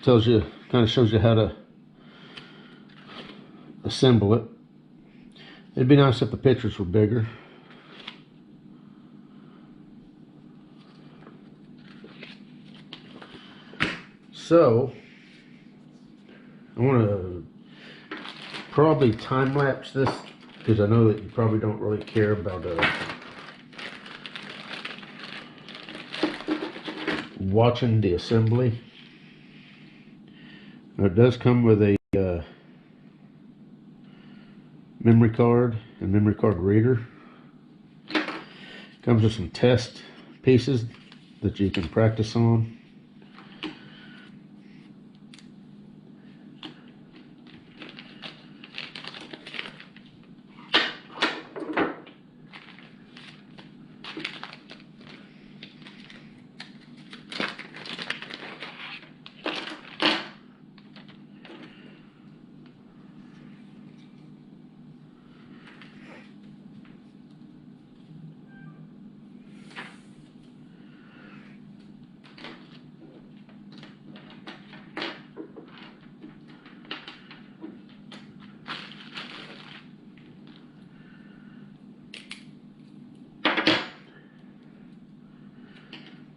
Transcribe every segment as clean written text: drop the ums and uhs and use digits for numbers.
tells you, kind of shows you how to assemble it. It'd be nice if the pictures were bigger. So I want to probably time lapse this because I know that you probably don't really care about watching the assembly. Now, it does come with a memory card and memory card reader. Comes with some test pieces that you can practice on.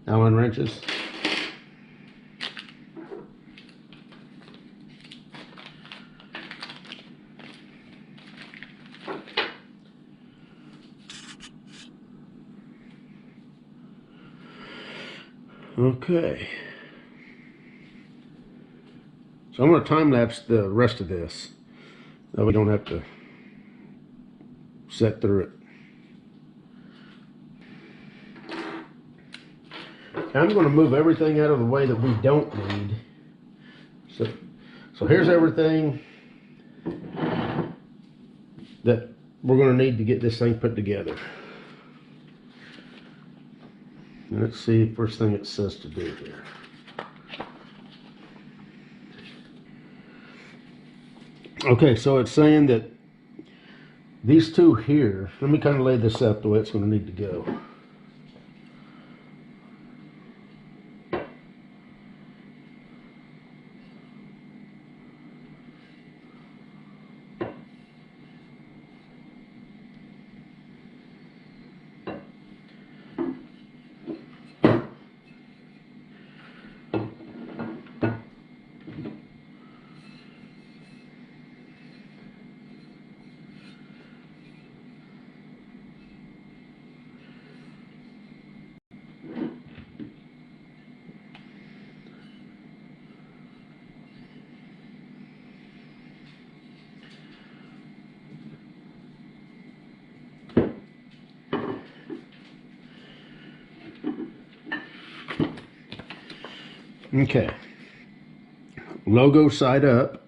Allen wrenches. Okay. So I'm going to time lapse the rest of this. So we don't have to set through it. I'm going to move everything out of the way that we don't need. So here's everything that we're going to need to get this thing put together. And let's see the first thing it says to do here. Okay, so it's saying that these two here, let me kind of lay this out the way it's going to need to go. Okay, logo side up,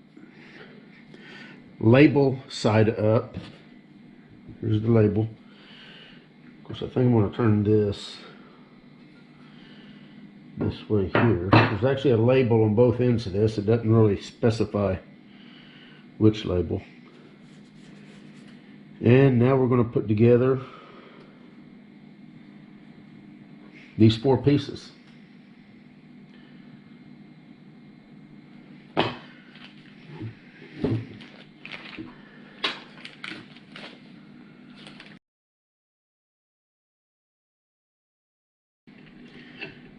label side up. Here's the label. Of course, I think I'm going to turn this way here. There's actually a label on both ends of this. It doesn't really specify which label. And now we're going to put together these four pieces.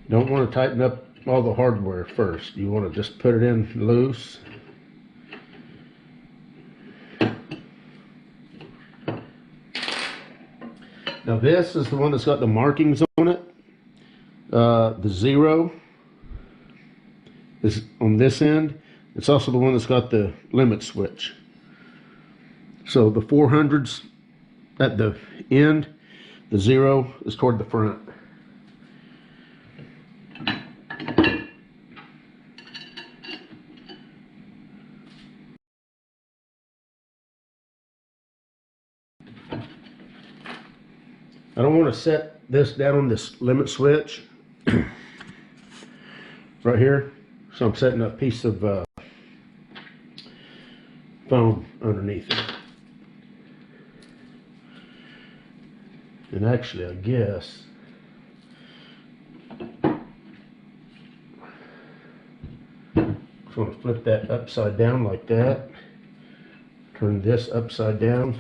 Don't want to tighten up all the hardware first. You want to just put it in loose. Now this is the one that's got the markings on it. The 0 is on this end. It's also the one that's got the limit switch. So the 400s at the end, the 0 is toward the front. I don't want to set this down on this limit switch right here, so I'm setting a piece of foam underneath it. And actually, I guess going to flip that upside down like that. Turn this upside down.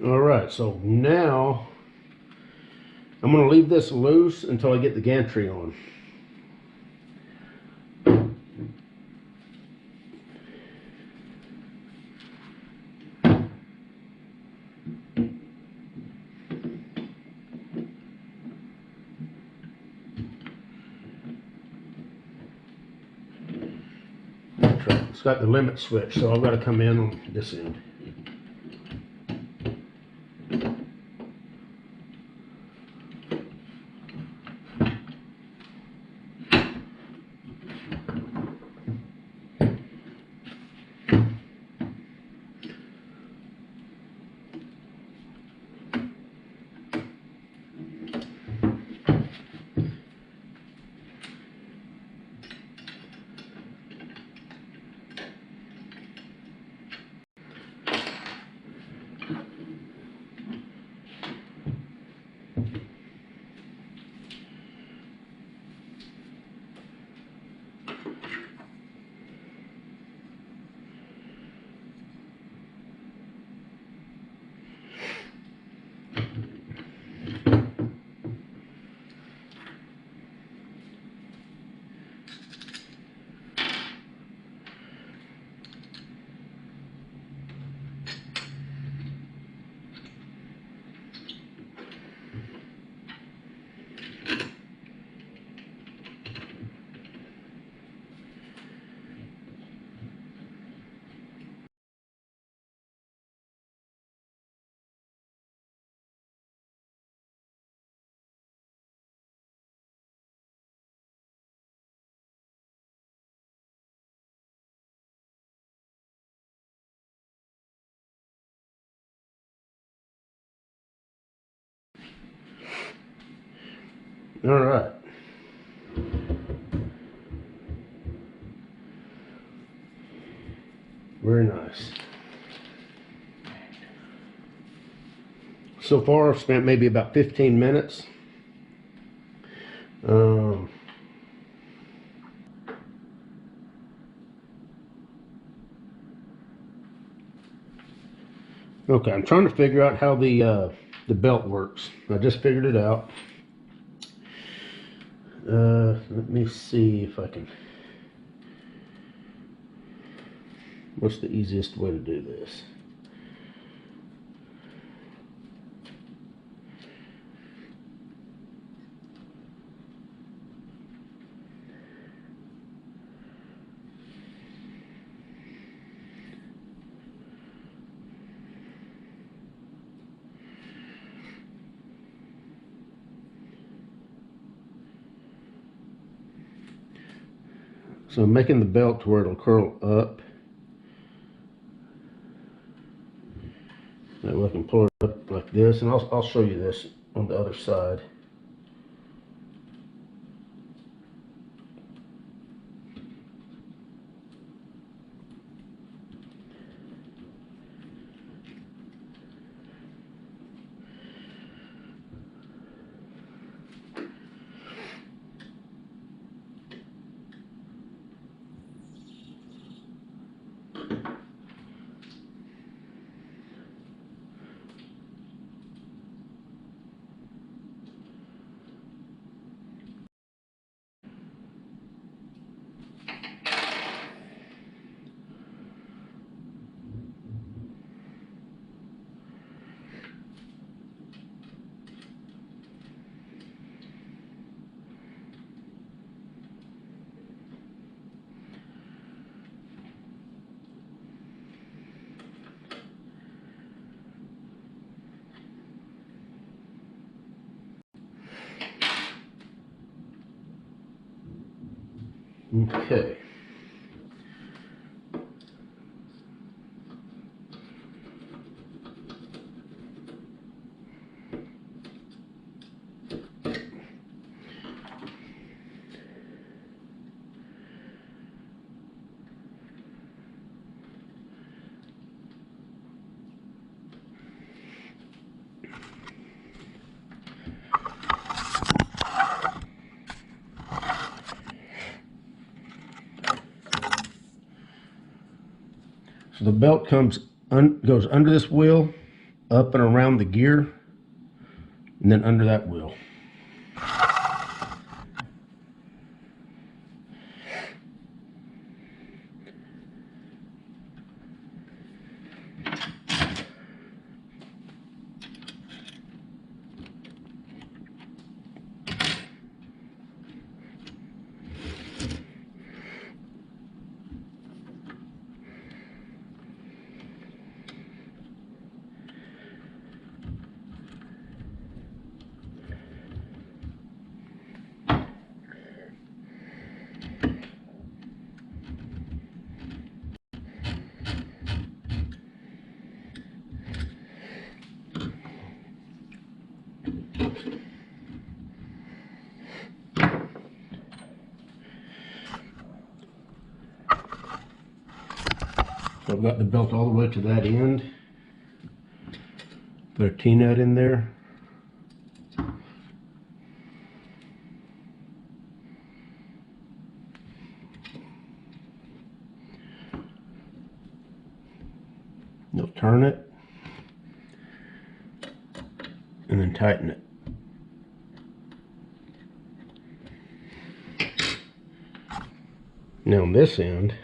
Alright, so now I'm going to leave this loose until I get the gantry on. It's got the limit switch, so I've got to come in on this end. All right. Very nice. So far, I've spent maybe about 15 minutes. Okay, I'm trying to figure out how the belt works. I just figured it out. Let me see if I can. What's the easiest way to do this? So I'm making the belt to where it'll curl up. That way I can pull it up like this, and I'll show you this on the other side. Okay. So the belt goes under this wheel, up and around the gear, and then under that wheel. So I've got the belt all the way to that end. Put a T-nut in there. You'll turn it and then tighten it. Now on this end,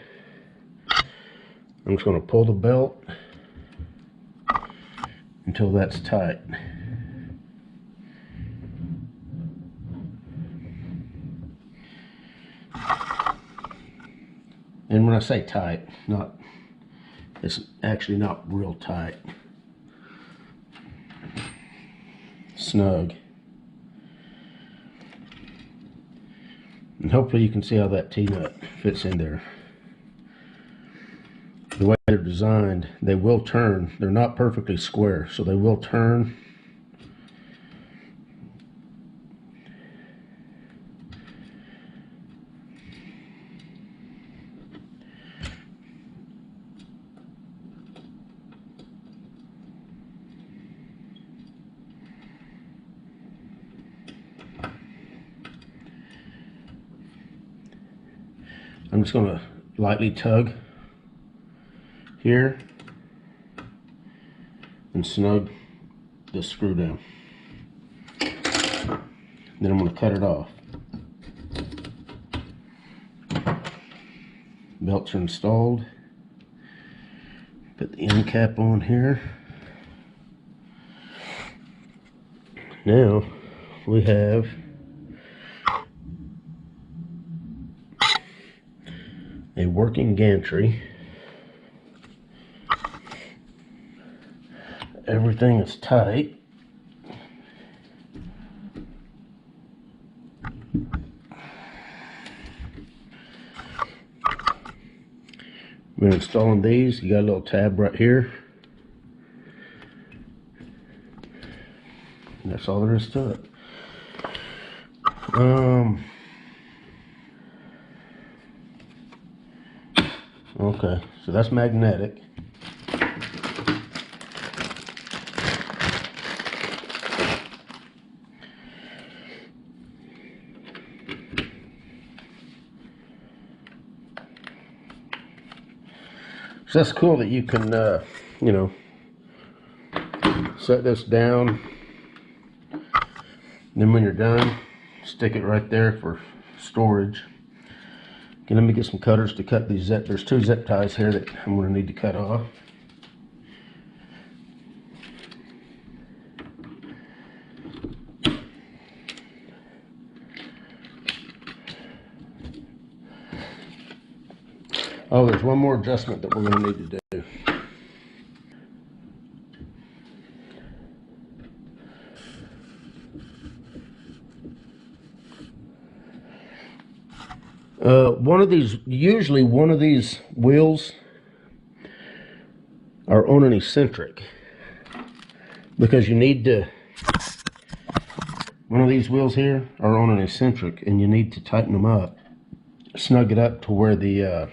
I'm just going to pull the belt until that's tight. And when I say tight, it's actually not real tight. Snug. And hopefully you can see how that T-nut fits in there. The way they're designed, they will turn. They're not perfectly square, so they will turn. I'm just going to lightly tug here and snug the screw down. Then I'm going to cut it off. Belts are installed. Put the end cap on here. Now we have a working gantry. Everything is tight. When installing these, you got a little tab right here. And that's all there is to it. Okay, so that's magnetic. So that's cool that you can, you know, set this down. Then when you're done, stick it right there for storage. Okay, let me get some cutters to cut these zip. There's 2 zip ties here that I'm going to need to cut off. Oh, there's one more adjustment that we're going to need to do. Usually one of these wheels are on an eccentric, because you need to, one of these wheels here are on an eccentric, and you need to tighten them up, snug it up to where the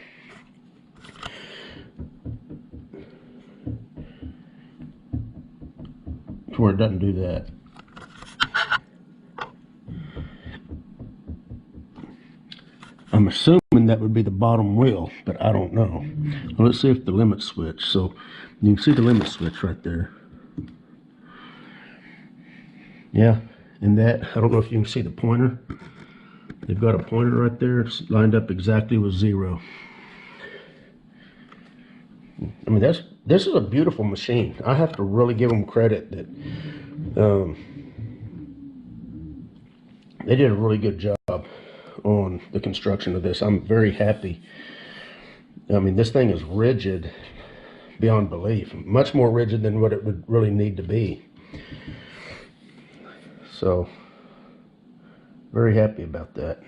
to where it doesn't do that. I'm assuming that would be the bottom wheel, but I don't know. Well, let's see if the limit switch. So you can see the limit switch right there. Yeah, and that, I don't know if you can see the pointer. They've got a pointer right there. It's lined up exactly with 0. I mean, this is a beautiful machine. I have to really give them credit that they did a really good job on the construction of this. I'm very happy. I mean, this thing is rigid beyond belief, much more rigid than what it would really need to be. So, very happy about that.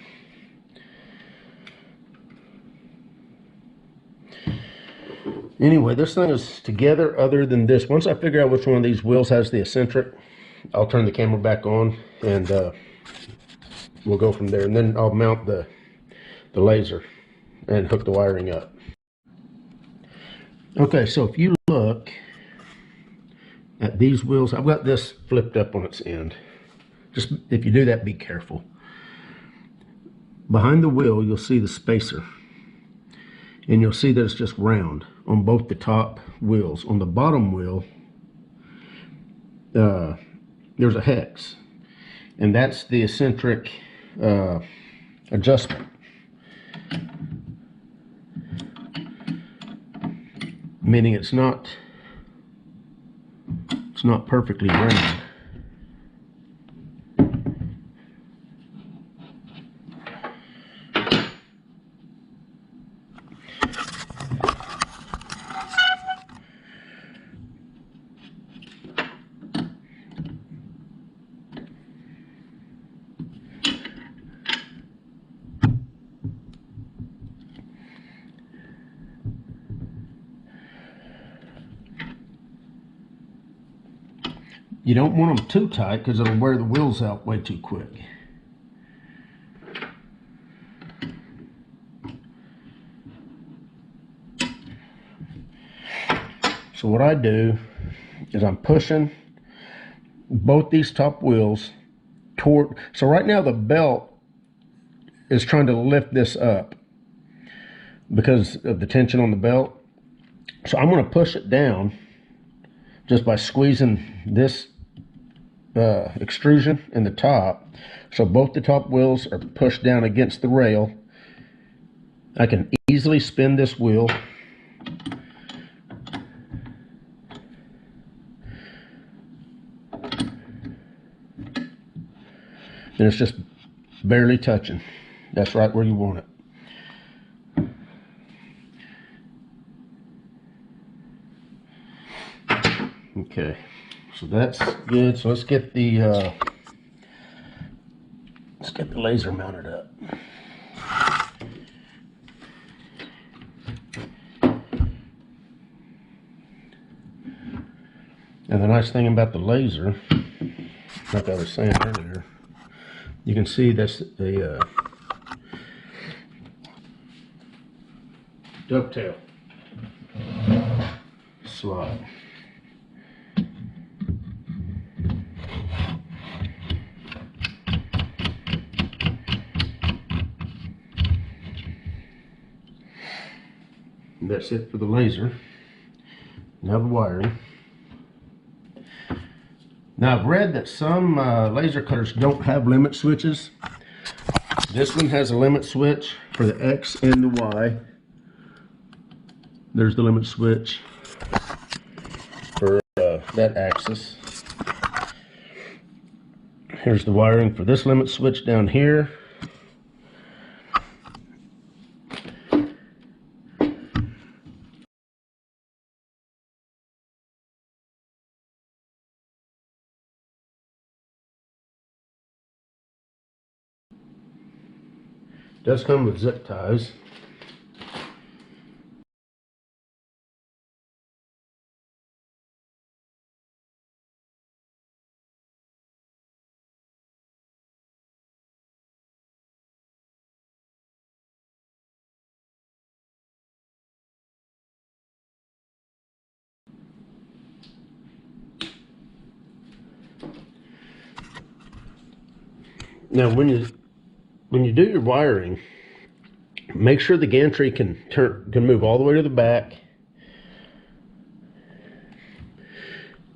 Anyway, this thing is together other than this. Once I figure out which one of these wheels has the eccentric, I'll turn the camera back on and we'll go from there. And then I'll mount the laser and hook the wiring up. Okay, so if you look at these wheels, I've got this flipped up on its end. Just if you do that, be careful. Behind the wheel, you'll see the spacer. And you'll see that it's just round on both the top wheels. On the bottom wheel, there's a hex. And that's the eccentric adjustment. Meaning it's not perfectly round. You don't want them too tight because it'll wear the wheels out way too quick. So what I do is I'm pushing both these top wheels toward, so right now the belt is trying to lift this up because of the tension on the belt. So I'm going to push it down just by squeezing this extrusion in the top. So both the top wheels are pushed down against the rail. I can easily spin this wheel. And it's just barely touching. That's right where you want it. Okay, so that's good. So let's get the laser mounted up. And the nice thing about the laser, like I was saying earlier, you can see that's the dovetail slot. And that's it for the laser. Now the wiring. Now I've read that some laser cutters don't have limit switches. This one has a limit switch for the X and the Y. There's the limit switch for that axis. Here's the wiring for this limit switch down here. Does come with zip ties. Now when you do your wiring, Make sure the gantry can move all the way to the back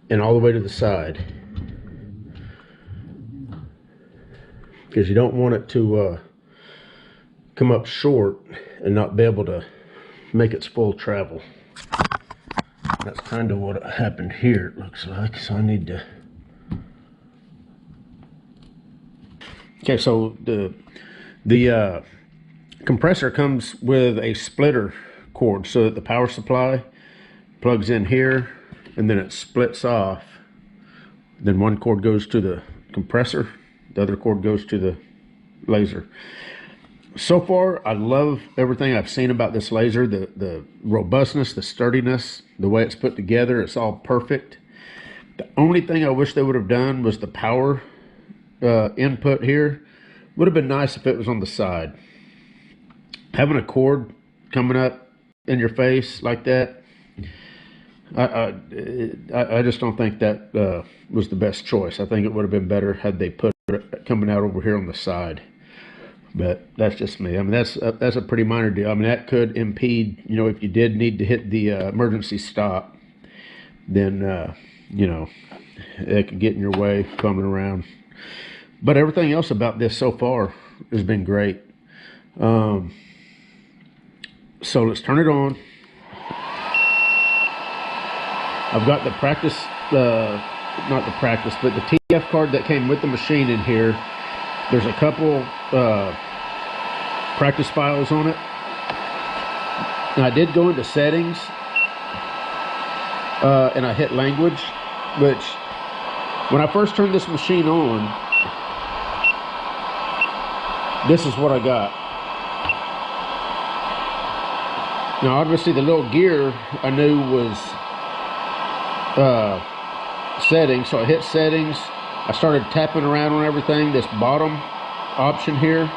and all the way to the side, because you don't want it to come up short and not be able to make its full travel. That's kind of what happened here, it looks like. So I need to... Okay, so the compressor comes with a splitter cord so that the power supply plugs in here and then it splits off. Then one cord goes to the compressor, the other cord goes to the laser. So far, I love everything I've seen about this laser. The robustness, the sturdiness, the way it's put together, it's all perfect. The only thing I wish they would have done was the power input here. Would have been nice if it was on the side. Having a cord coming up in your face like that, I just don't think that was the best choice. I think it would have been better had they put it coming out over here on the side. But that's just me. I mean, that's a pretty minor deal. I mean, that could impede, you know, if you did need to hit the emergency stop, then, you know, it could get in your way coming around. But everything else about this so far has been great. So let's turn it on. I've got the practice, not the practice, but the TF card that came with the machine in here. There's a couple practice files on it. And I did go into settings and I hit language, which when I first turned this machine on, this is what I got. Now obviously the little gear I knew was settings, so I hit settings. I started tapping around on everything. This bottom option here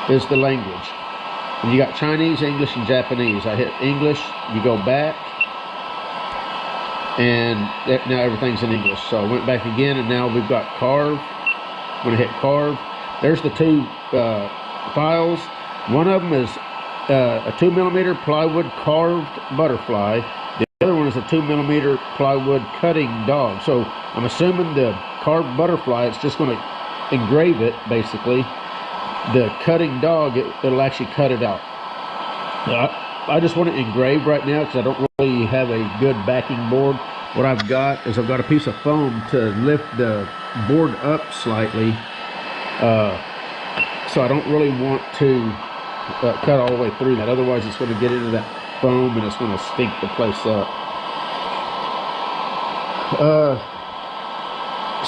is the language. And you got Chinese, English, and Japanese. I hit English, you go back, and now everything's in English. So I went back again, and now we've got carve. I'm gonna hit carve. There's the two files. One of them is a 2mm plywood carved butterfly. The other one is a 2mm plywood cutting dog. So I'm assuming the carved butterfly, it's just going to engrave it, basically. The cutting dog, it'll actually cut it out. I just want it engraved right now because I don't really have a good backing board. What I've got is I've got a piece of foam to lift the board up slightly. So I don't really want to cut all the way through that. Otherwise, it's going to get into that foam and it's going to stink the place up.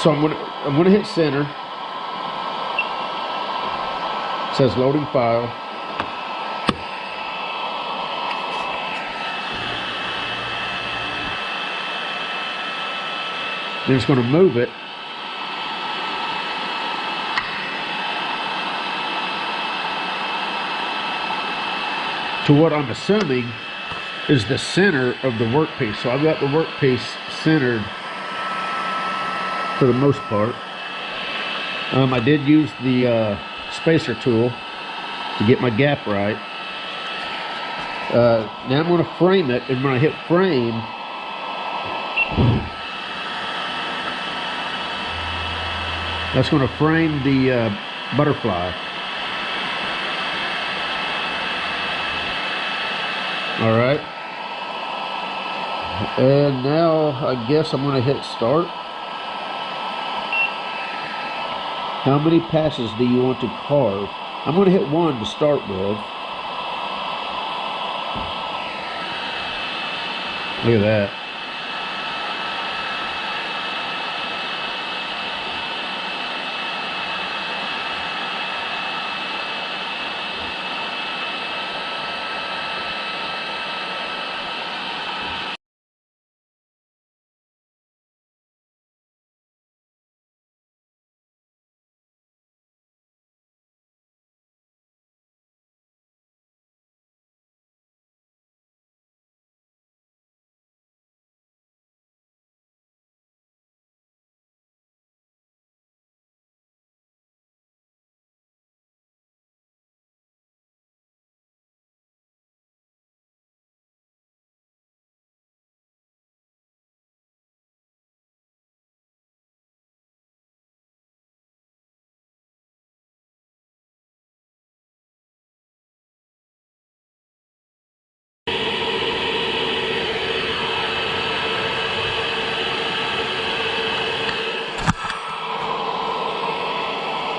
So I'm gonna hit center. It says loading file. Then it's going to move it. To what I'm assuming is the center of the workpiece. So I've got the workpiece centered for the most part. I did use the spacer tool to get my gap right. Now I'm going to frame it, and when I hit frame, that's going to frame the butterfly. All right. And now I guess I'm going to hit start. How many passes do you want to carve? I'm going to hit one to start with. Look at that.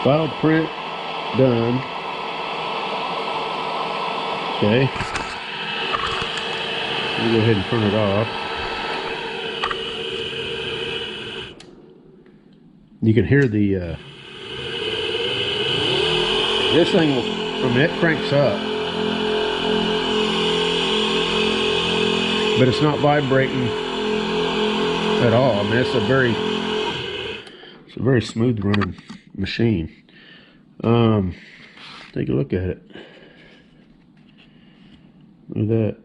Final print done. Okay. Let me go ahead and turn it off. You can hear the this thing will, I mean, it cranks up, but it's not vibrating at all. I mean, it's a very smooth running machine. Take a look at it. Look at that.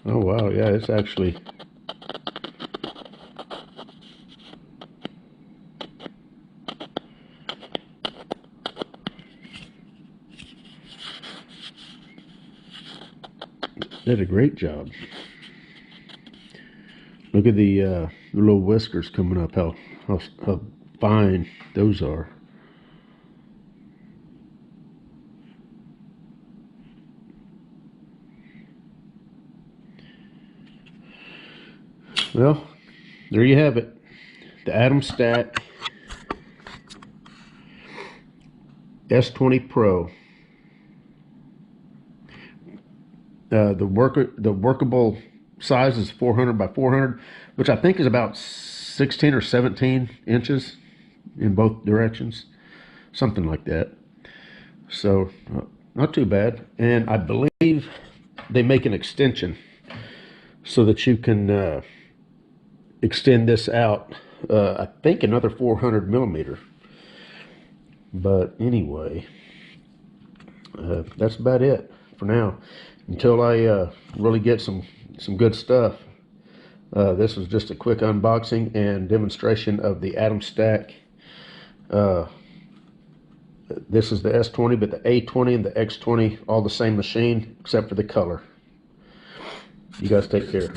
Oh wow, yeah, it's actually did a great job. Look at the little whiskers coming up, how fine those are. Well, there you have it. The ATOMSTACK S20 Pro. The workable size is 400 by 400, which I think is about 16 or 17 inches in both directions, something like that. So not too bad. And I believe they make an extension so that you can extend this out, I think another 400 millimeter. But anyway, that's about it for now, until I really get some good stuff. This was just a quick unboxing and demonstration of the ATOMSTACK. This is the S20, but the A20 and the X20, all the same machine except for the color. You guys take care.